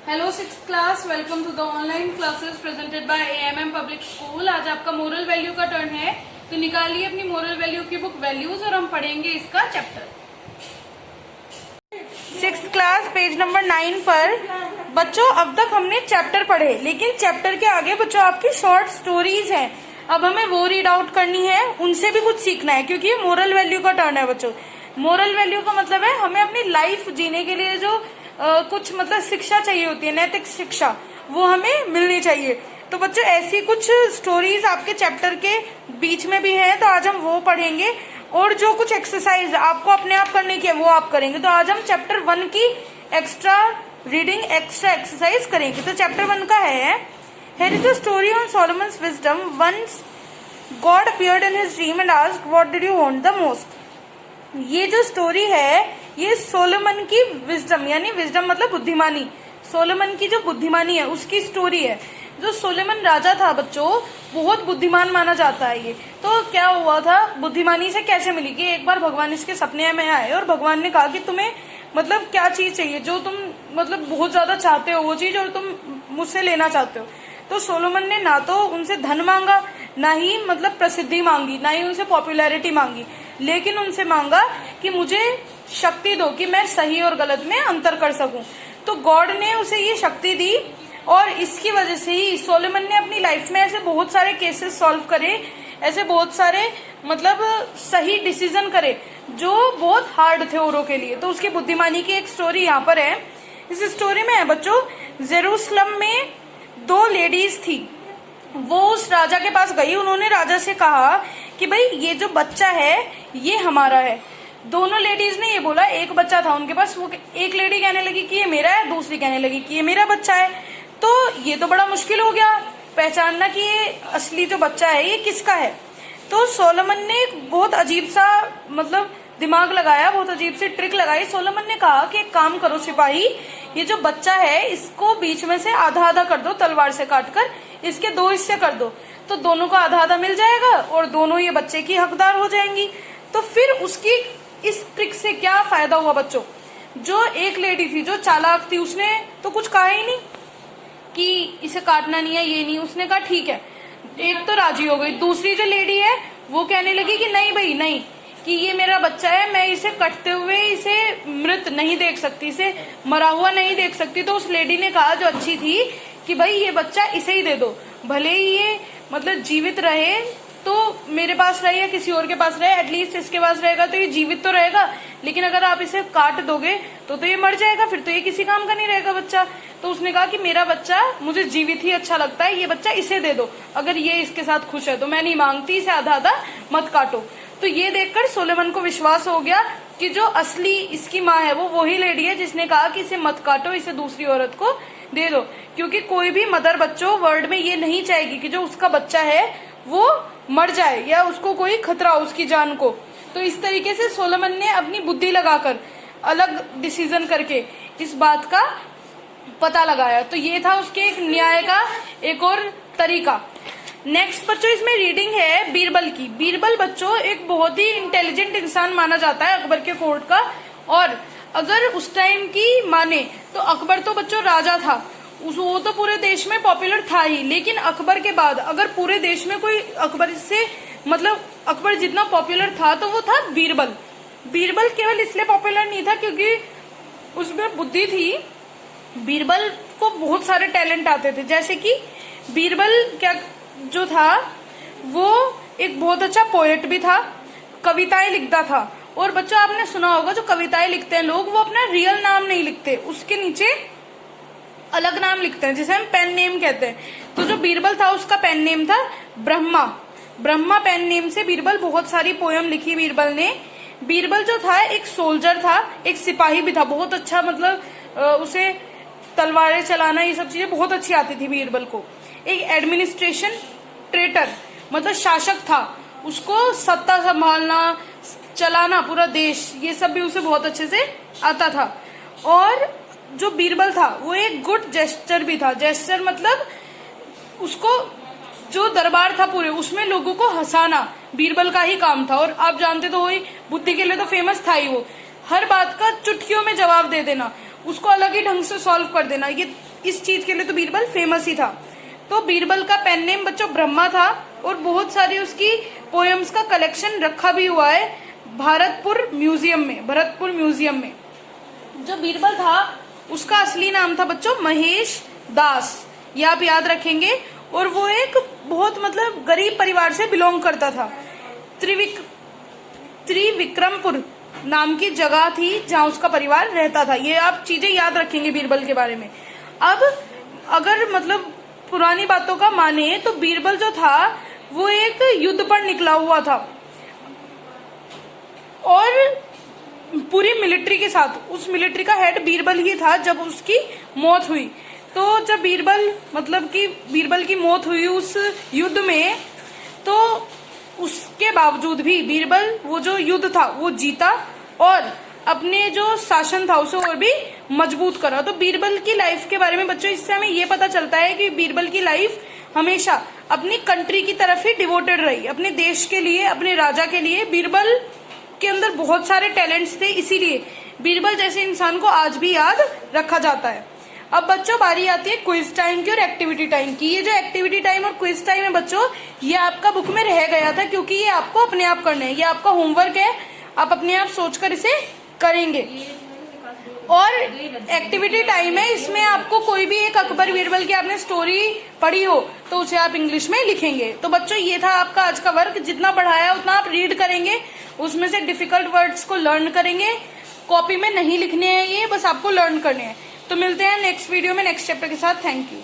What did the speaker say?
Hello six class, welcome to the online classes presented by AMM public school. आज आपका moral value का turn है, तो निकालिए अपनी मोरल वैल्यू की बुक वैल्यूज और हम पढ़ेंगे इसका chapter. Six class page number 9 पर बच्चों अब तक हमने चैप्टर पढ़े, लेकिन चैप्टर के आगे बच्चों आपकी शॉर्ट स्टोरीज हैं। अब हमें वो रीड आउट करनी है, उनसे भी कुछ सीखना है, क्योंकि ये मोरल वैल्यू का टर्न है बच्चों। मोरल वैल्यू का मतलब है हमें अपनी लाइफ जीने के लिए जो कुछ मतलब शिक्षा चाहिए होती है, नैतिक शिक्षा, वो हमें मिलनी चाहिए। तो बच्चों ऐसी कुछ स्टोरीज आपके चैप्टर के बीच में भी है, तो आज हम वो पढ़ेंगे। और जो कुछ एक्सरसाइज आपको अपने आप करने की है वो आप करेंगे। तो आज हम चैप्टर 1 की एक्स्ट्रा रीडिंग, एक्स्ट्रा एक्सरसाइज करेंगे। तो चैप्टर 1 का है, here is the story on Solomon's wisdom. Once God appeared in his dream and asked what did you want the most. ये जो स्टोरी है ये सोलोमन की विजडम, यानी विजडम मतलब बुद्धिमानी, सोलोमन की जो बुद्धिमानी है उसकी स्टोरी है। जो सोलोमन राजा था बच्चों, बहुत बुद्धिमान माना जाता है ये। तो क्या हुआ था, बुद्धिमानी से कैसे मिली कि एक बार भगवान इसके सपने में आए और भगवान ने कहा कि तुम्हें मतलब क्या चीज चाहिए जो तुम मतलब बहुत ज्यादा चाहते हो, वो चीज और तुम मुझसे लेना चाहते हो। तो सोलोमन ने ना तो उनसे धन मांगा, ना ही मतलब प्रसिद्धि मांगी, ना ही उनसे पॉपुलैरिटी मांगी, लेकिन उनसे मांगा कि मुझे शक्ति दो कि मैं सही और गलत में अंतर कर सकूं। तो गॉड ने उसे ये शक्ति दी और इसकी वजह से ही सोलोमन ने अपनी लाइफ में ऐसे बहुत सारे केसेस सॉल्व करे, ऐसे बहुत सारे मतलब सही डिसीजन करे जो बहुत हार्ड थे औरों के लिए। तो उसकी बुद्धिमानी की एक स्टोरी यहाँ पर है। इस स्टोरी में है बच्चों, जेरूसलम में 2 लेडीज थी। वो उस राजा के पास गई, उन्होंने राजा से कहा कि भाई ये जो बच्चा है ये हमारा है। दोनों लेडीज ने ये बोला, एक बच्चा था उनके पास, वो एक लेडी कहने लगी कि ये मेरा है, दूसरी कहने लगी कि ये मेरा बच्चा है। तो ये तो बड़ा मुश्किल हो गया पहचानना कि ये असली जो बच्चा है ये किसका है। तो सोलोमन ने एक बहुत अजीब सा मतलब दिमाग लगाया, बहुत अजीब सी ट्रिक लगाई। सोलोमन ने कहा कि एक काम करो सिपाही, ये जो बच्चा है इसको बीच में से आधा आधा कर दो, तलवार से काटकर इसके 2 हिस्से कर दो, तो दोनों को आधा आधा मिल जाएगा और दोनों ये बच्चे की हकदार हो जाएंगी। तो फिर उसकी इस ट्रिक से क्या फायदा हुआ बच्चों, जो एक लेडी थी जो चालाक थी, उसने तो कुछ कहा ही नहीं कि इसे काटना नहीं है, ये नहीं, उसने कहा ठीक है, एक तो राजी हो गई। दूसरी जो लेडी है वो कहने लगी कि नहीं भाई नहीं, कि ये मेरा बच्चा है, मैं इसे कटते हुए इसे मृत नहीं देख सकती, इसे मरा हुआ नहीं देख सकती। तो उस लेडी ने कहा जो अच्छी थी कि भाई ये बच्चा इसे ही दे दो, भले ही ये मतलब जीवित रहे तो मेरे पास रहे या किसी और के पास रहे, एटलीस्ट इसके पास रहेगा तो ये जीवित तो रहेगा, लेकिन अगर आप इसे काट दोगे तो ये मर जाएगा, फिर तो ये किसी काम का नहीं रहेगा बच्चा। तो उसने कहा कि मेरा बच्चा मुझे जीवित ही अच्छा लगता है, ये बच्चा इसे दे दो, अगर ये इसके साथ खुश है तो मैं नहीं मांगती, इसे आधा आधा मत काटो। तो ये देखकर सोलोमन को विश्वास हो गया कि जो असली इसकी माँ है वो वही लेडी है जिसने कहा कि इसे मत काटो, इसे दूसरी औरत को दे दो। क्योंकि कोई भी मदर बच्चों वर्ल्ड में ये नहीं चाहेगी कि जो उसका बच्चा है वो मर जाए या उसको कोई खतरा हो उसकी जान को। तो इस तरीके से सोलोमन ने अपनी बुद्धि लगाकर अलग डिसीजन करके इस बात का पता लगाया। तो ये था उसके एक न्याय का एक और तरीका। नेक्स्ट बच्चों इसमें रीडिंग है बीरबल की। बीरबल बच्चों एक बहुत ही इंटेलिजेंट इंसान माना जाता है अकबर के कोर्ट का, और अगर उस टाइम की माने तो अकबर तो बच्चों राजा था, वो तो पूरे देश में पॉपुलर था ही, लेकिन अकबर के बाद अगर पूरे देश में कोई अकबर से मतलब अकबर जितना पॉपुलर था तो वो था बीरबल। बीरबल केवल इसलिए पॉपुलर नहीं था क्योंकि उसमें बुद्धि थी, बीरबल को बहुत सारे टैलेंट आते थे। जैसे कि बीरबल क्या जो था वो एक बहुत अच्छा पोएट भी था, कविताएं लिखता था। और बच्चों आपने सुना होगा जो कविताएं लिखते हैं लोग वो अपना रियल नाम नहीं लिखते, उसके नीचे अलग नाम लिखते हैं जिसे हम पेन नेम कहते हैं। तो जो बीरबल था उसका पेन नेम था ब्रह्मा। ब्रह्मा पेन नेम से बीरबल बहुत सारी पोयम लिखी बीरबल ने। बीरबल जो था एक सोल्जर था, एक सिपाही भी था, बहुत अच्छा मतलब उसे तलवारें चलाना ये सब चीजें बहुत अच्छी आती थी बीरबल को। एक एडमिनिस्ट्रेशन ट्रेटर मतलब शासक था, उसको सत्ता संभालना चलाना पूरा देश ये सब भी उसे बहुत अच्छे से आता था। और जो बीरबल था वो एक गुड जेस्चर भी था। जेस्चर मतलब उसको जो दरबार था पूरे उसमें लोगों को हंसाना बीरबल का ही काम था। और आप जानते तो वही बुद्धि के लिए तो फेमस था ही, वो हर बात का चुटकियों में जवाब दे देना, उसको अलग ही ढंग से सॉल्व कर देना, ये इस चीज के लिए तो बीरबल फेमस ही था। तो बीरबल का पेन नेम बच्चों ब्रह्मा था और बहुत सारी उसकी पोएम्स का कलेक्शन रखा भी हुआ है भरतपुर म्यूजियम में। जो बीरबल था उसका असली नाम था बच्चों महेश दास, ये आप याद रखेंगे। और वो एक बहुत मतलब गरीब परिवार से बिलोंग करता था। त्रिविक्रमपुर नाम की जगह थी जहां उसका परिवार रहता था। ये आप चीजें याद रखेंगे बीरबल के बारे में। अब अगर मतलब पुरानी बातों का माने तो बीरबल जो था वो एक युद्ध पर निकला हुआ था और पूरी मिलिट्री के साथ, उस मिलिट्री का हेड बीरबल ही था जब उसकी मौत हुई। तो जब बीरबल की मौत हुई उस युद्ध में, तो उसके बावजूद भी बीरबल वो जो युद्ध था वो जीता और अपने जो शासन था उसे और भी मजबूत करा। तो बीरबल की लाइफ के बारे में बच्चों इससे हमें ये पता चलता है कि बीरबल की लाइफ हमेशा अपनी कंट्री की तरफ ही डिवोटेड रही, अपने देश के लिए, अपने राजा के लिए। बीरबल के अंदर बहुत सारे टैलेंट्स थे, इसीलिए बीरबल जैसे इंसान को आज भी याद रखा जाता है। अब बच्चों बारी आती है क्विज टाइम की और एक्टिविटी टाइम की। ये जो एक्टिविटी टाइम और क्विज टाइम है बच्चों, ये आपका बुक में रह गया था क्योंकि ये आपको अपने आप करना है, ये आपका होमवर्क है, आप अपने आप सोचकर इसे करेंगे। और एक्टिविटी टाइम है, इसमें आपको कोई भी एक अकबर बीरबल की आपने स्टोरी पढ़ी हो तो उसे आप इंग्लिश में लिखेंगे। तो बच्चों ये था आपका आज का वर्क। जितना पढ़ाया उतना आप रीड करेंगे, उसमें से डिफिकल्ट वर्ड्स को लर्न करेंगे। कॉपी में नहीं लिखने हैं ये, बस आपको लर्न करने हैं। तो मिलते हैं नेक्स्ट वीडियो में नेक्स्ट चैप्टर के साथ। Thank you.